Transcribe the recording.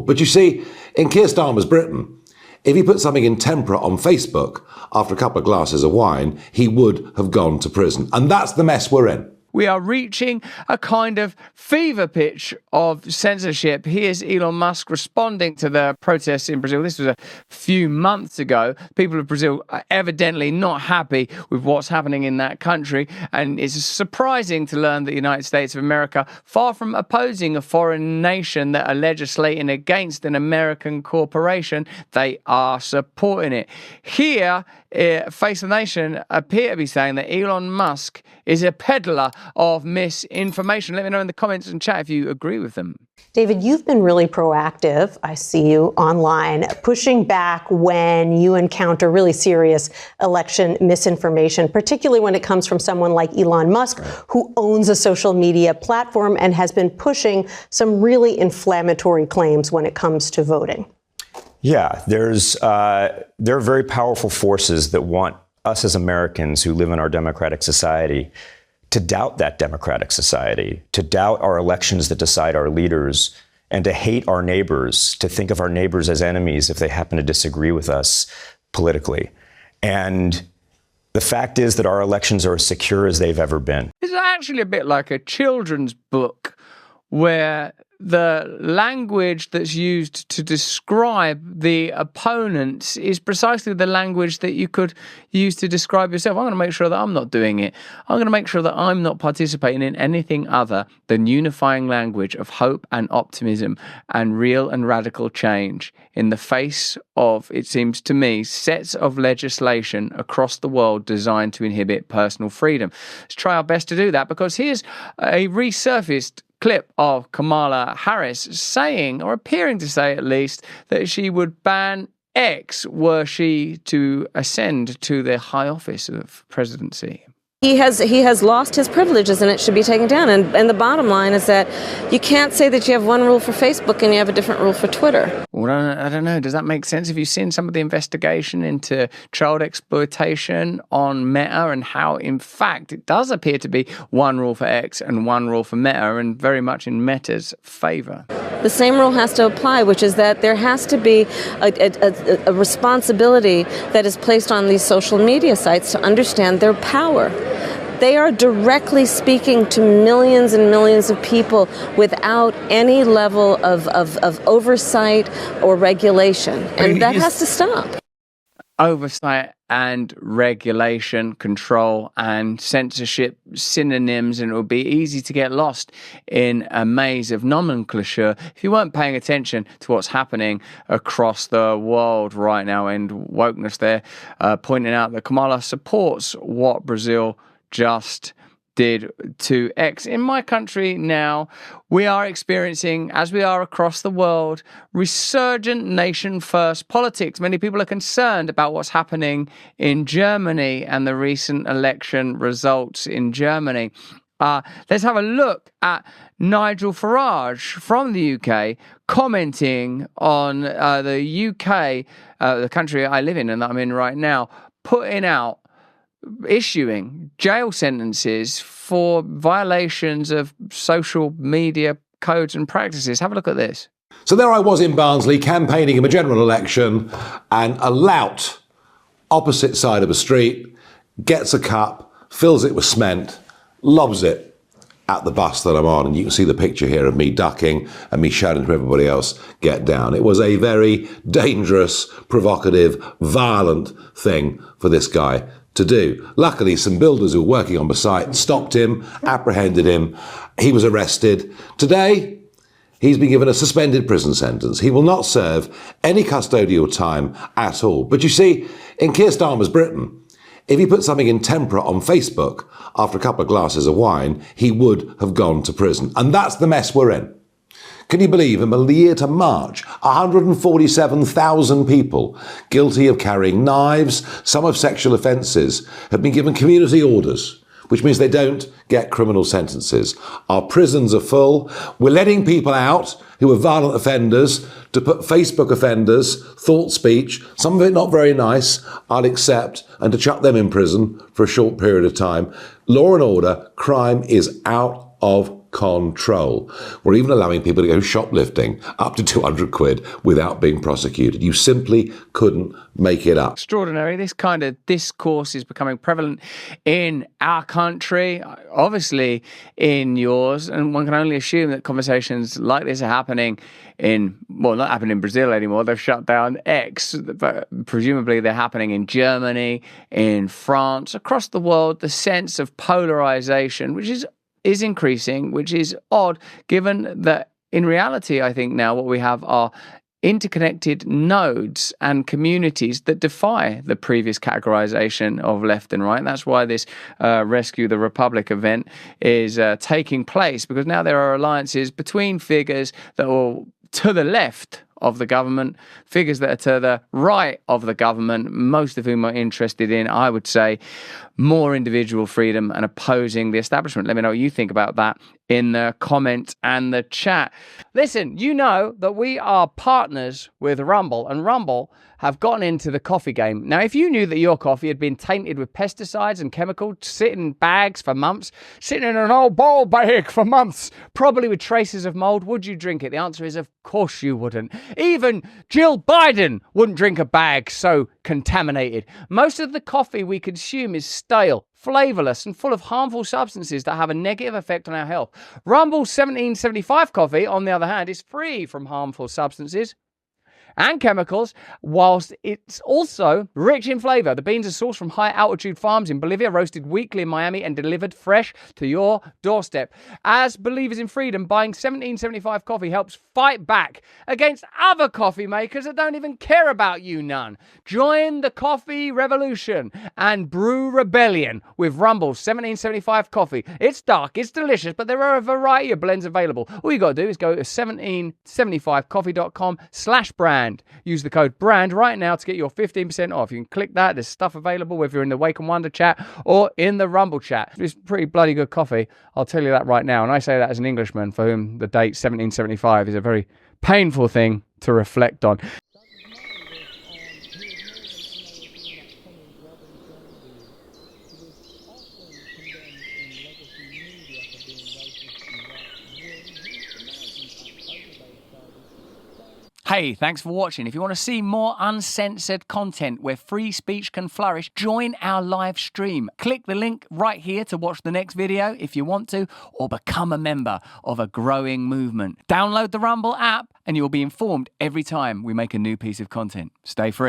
But you see, in Keir Starmer's Britain, if he put something intemperate on Facebook after a couple of glasses of wine, he would have gone to prison. And that's the mess we're in. We are reaching a kind of fever pitch of censorship. Here's Elon Musk responding to the protests in Brazil. This was a few months ago. People of Brazil are evidently not happy with what's happening in that country. And it's surprising to learn that the United States of America, far from opposing a foreign nation that are legislating against an American corporation, they are supporting it. Here, Face the Nation appear to be saying that Elon Musk is a peddler of misinformation. Let me know in the comments and chat if you agree with them. David, you've been really proactive. I see you online pushing back when you encounter really serious election misinformation, particularly when it comes from someone like Elon Musk, who owns a social media platform and has been pushing some really inflammatory claims when it comes to voting. Yeah, there are very powerful forces that want us as Americans who live in our democratic society to doubt that democratic society, to doubt our elections that decide our leaders, and to hate our neighbors, to think of our neighbors as enemies if they happen to disagree with us politically. And the fact is that our elections are as secure as they've ever been. It's actually a bit like a children's book where the language that's used to describe the opponents is precisely the language that you could use to describe yourself. I'm going to make sure that I'm not doing it. I'm going to make sure that I'm not participating in anything other than unifying language of hope and optimism and real and radical change in the face of, it seems to me, sets of legislation across the world designed to inhibit personal freedom. Let's try our best to do that, because here's a resurfaced clip of Kamala Harris saying, or appearing to say at least, that she would ban X were she to ascend to the high office of presidency. He has lost his privileges and it should be taken down. And the bottom line is that you can't say that you have one rule for Facebook and you have a different rule for Twitter. Well, I don't know. Does that make sense? Have you seen some of the investigation into child exploitation on Meta and how, in fact, it does appear to be one rule for X and one rule for Meta, and very much in Meta's favor? The same rule has to apply, which is that there has to be a responsibility that is placed on these social media sites to understand their power. They are directly speaking to millions and millions of people without any level of oversight or regulation. And that has to stop. Oversight and regulation, control and censorship, synonyms, and it would be easy to get lost in a maze of nomenclature if you weren't paying attention to what's happening across the world right now. And wokeness there, pointing out that Kamala supports what Brazil just did to X. In my country now, we are experiencing, as we are across the world, resurgent nation-first politics. Many people are concerned about what's happening in Germany and the recent election results in Germany. Let's have a look at Nigel Farage from the UK commenting on the UK, the country I live in and that I'm in right now, issuing jail sentences for violations of social media codes and practices. Have a look at this. So there I was in Barnsley campaigning in a general election, and a lout opposite side of a street gets a cup, fills it with cement, lobs it at the bus that I'm on. And you can see the picture here of me ducking and me shouting to everybody else, get down. It was a very dangerous, provocative, violent thing for this guy to do. Luckily, some builders who were working on the site stopped him, apprehended him. He was arrested. Today, he's been given a suspended prison sentence. He will not serve any custodial time at all. But you see, in Keir Starmer's Britain, if he put something intemperate on Facebook after a couple of glasses of wine, he would have gone to prison. And that's the mess we're in. Can you believe in the year to March, 147,000 people guilty of carrying knives, some of sexual offences, have been given community orders, which means they don't get criminal sentences. Our prisons are full. We're letting people out who are violent offenders to put Facebook offenders, thought speech, some of it not very nice, I'll accept, and to chuck them in prison for a short period of time. Law and order, crime is out of control. We're even allowing people to go shoplifting up to 200 quid without being prosecuted. You simply couldn't make it up. Extraordinary. This kind of discourse is becoming prevalent in our country, obviously in yours, and one can only assume that conversations like this are happening not happening in Brazil anymore. They've shut down X, but presumably they're happening in Germany, in France, across the world. The sense of polarization, which is increasing, which is odd, given that in reality, I think now what we have are interconnected nodes and communities that defy the previous categorization of left and right. And that's why this Rescue the Republic event is taking place, because now there are alliances between figures that are to the left of the government, figures that are to the right of the government, most of whom are interested in, I would say, more individual freedom and opposing the establishment. Let me know what you think about that in the comment and the chat. Listen, you know that we are partners with Rumble, and Rumble have gotten into the coffee game. Now, if you knew that your coffee had been tainted with pesticides and chemicals, sitting in bags for months, sitting in an old bowl bag for months, probably with traces of mold, would you drink it? The answer is, of course you wouldn't. Even Jill Biden wouldn't drink a bag so contaminated. Most of the coffee we consume is stale, flavorless, and full of harmful substances that have a negative effect on our health. Rumble's 1775 coffee, on the other hand, is free from harmful substances and chemicals, whilst it's also rich in flavor. The beans are sourced from high-altitude farms in Bolivia, roasted weekly in Miami, and delivered fresh to your doorstep. As believers in freedom, buying 1775 coffee helps fight back against other coffee makers that don't even care about you none. Join the coffee revolution and brew rebellion with Rumble's 1775 coffee. It's dark, it's delicious, but there are a variety of blends available. All you got to do is go to 1775coffee.com/brand. Use the code BRAND right now to get your 15% off. You can click that. There's stuff available whether you're in the Wake and Wonder chat or in the Rumble chat. It's pretty bloody good coffee. I'll tell you that right now. And I say that as an Englishman for whom the date 1775 is a very painful thing to reflect on. Hey, thanks for watching. If you want to see more uncensored content where free speech can flourish, join our live stream. Click the link right here to watch the next video if you want to, or become a member of a growing movement. Download the Rumble app and you'll be informed every time we make a new piece of content. Stay free.